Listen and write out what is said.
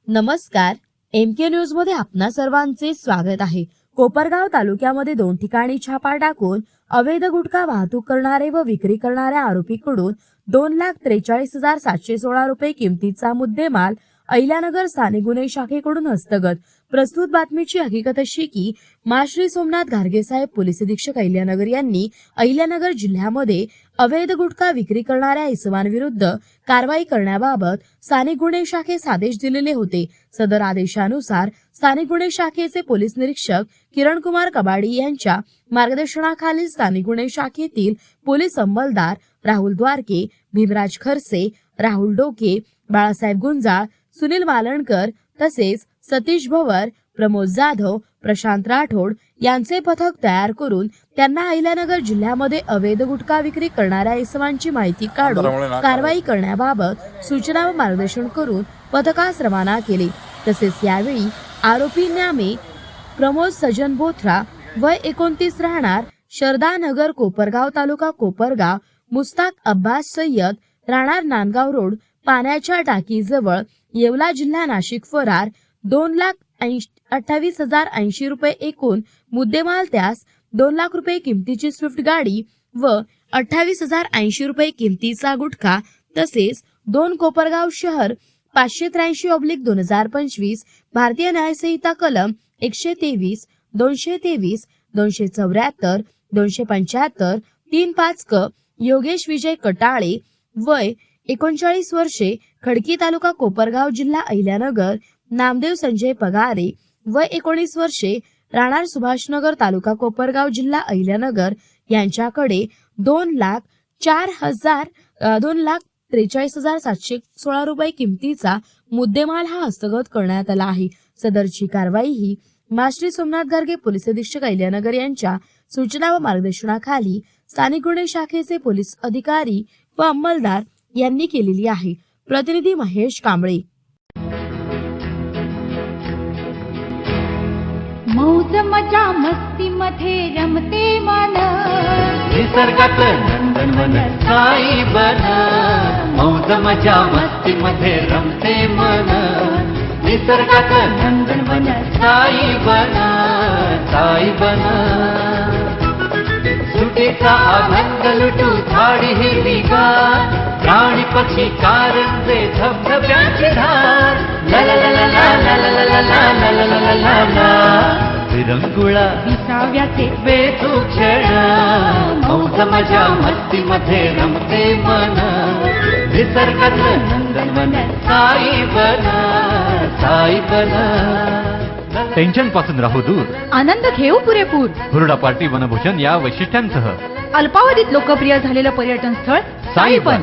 नमस्कार, MK news मध्ये आपणा सर्वांचे स्वागत आहे। कोपरगाव तालुक्यामध्ये 2 ठिकाणी छापा टाकून अवैध गुटखा वाहतूक करणारे व विक्री करणाऱ्या आरोपीकडून 2,43,716 रुपये किमतीचा मुद्देमाल अहिल्यानगर स्थानिक गुन्हे शाखेकडून हस्तगत। प्रस्तुत बातमीची हकीकत अशी की श्री सोमनाथ घारगे साहेब पोलीस अधीक्षक अहिल्यानगर यांनी अहिल्यानगर जिल्ह्यामध्ये अवैध गुटखा विक्री करणाऱ्या इसमांविरुद्ध कारवाई करण्याबाबत स्थानिक गुन्हे शाखेस आदेश दिलेले होते। सदर आदेशानुसार स्थानिक गुन्हे शाखेचे पोलीस निरीक्षक किरण कुमार कबाडी यांच्या मार्गदर्शनाखाली स्थानिक गुन्हे शाखेतील पोलीस अंमलदार राहुल द्वारके, भीमराज खरसे, राहुल डोके, बाळासाहेब गुंजाळ, सुनील मालणकर तसेच सतीश भवर, प्रमोद जाधव, प्रशांत राठोड यांचे पथक तयार करून त्यांना अहिल्यानगर जिल्ह्यामध्ये अवैध गुटखा विक्री करणाऱ्या इसमांची माहिती काढून कारवाई करण्याबाबत सूचना व मार्गदर्शन करून पथकास रवाना केले। तसेच यावेळी आरोपी नामे प्रमोद सजन बोथरा वय 29 राहणार शरदा नगर कोपरगाव तालुका कोपरगाव, मुस्ताक अब्बास सय्यद राहणार नांदगाव रोड पाण्याच्या टाकीजवळ येवला जिल्हा नाशिक फरार 2,28,080 रुपये एकूण मुद्देमाल त्यास 2 लाख रुपये किमतीची स्विफ्ट गाडी व 28,080 रुपये किमतीचा गुटखा तसेच 2 कोपरगाव शहर 583/2025 भारतीय न्याय संहिता कलम 123, 223, 274, 275, 35 क योगेश विजय कटाळे वय 39 वर्षे खडकी तालुका कोपरगाव जिल्हा अहिल्यानगर, नामदेव संजय पगारे वय 19 वर्षे राहणार सुभाषनगर तालुका कोपरगाव जिल्हा अहिल्यानगर यांच्याकडे 2,43,716 रुपये किमतीचा मुद्देमाल हा हस्तगत करण्यात आला आहे। सदरची कारवाई ही श्री सोमनाथ घारगे पोलीस अधीक्षक अहिल्यानगर यांच्या सूचना व मार्गदर्शनाखाली स्थानिक गुन्हे शाखेचे पोलीस अधिकारी व अंमलदार यांनी केलेली आहे। प्रतिनिधी महेश कांबळे। मौज मजा मस्ती मध्ये रमते मन, निसर्गात नंदनवन साई बन। मौज मजा मस्ती मध्ये रमते मन, निसर्गात नंदनवन साई बन, साई बन। सुटीचा आनंद लुटू झाडी हिरवीगार, प्राणी पक्षी कारंजे धबधब्याची धार, ला ला ला ला ला ला ला ला ला ला ला ला ला। विरंगुळा विसाव्याचे बेतू क्षण, मौज मजा मस्ती मध्ये रमते मन, निसर्गात नंदनवन साई बन, साई बन। टेन्शन पासून राहू दूर, आनंद घेऊ पुरेपूर। हुरडा पार्टी वनभोजन या वैशिष्ट्यांसह अल्पावधीत लोकप्रिय झालेलं पर्यटन स्थळ साईबन।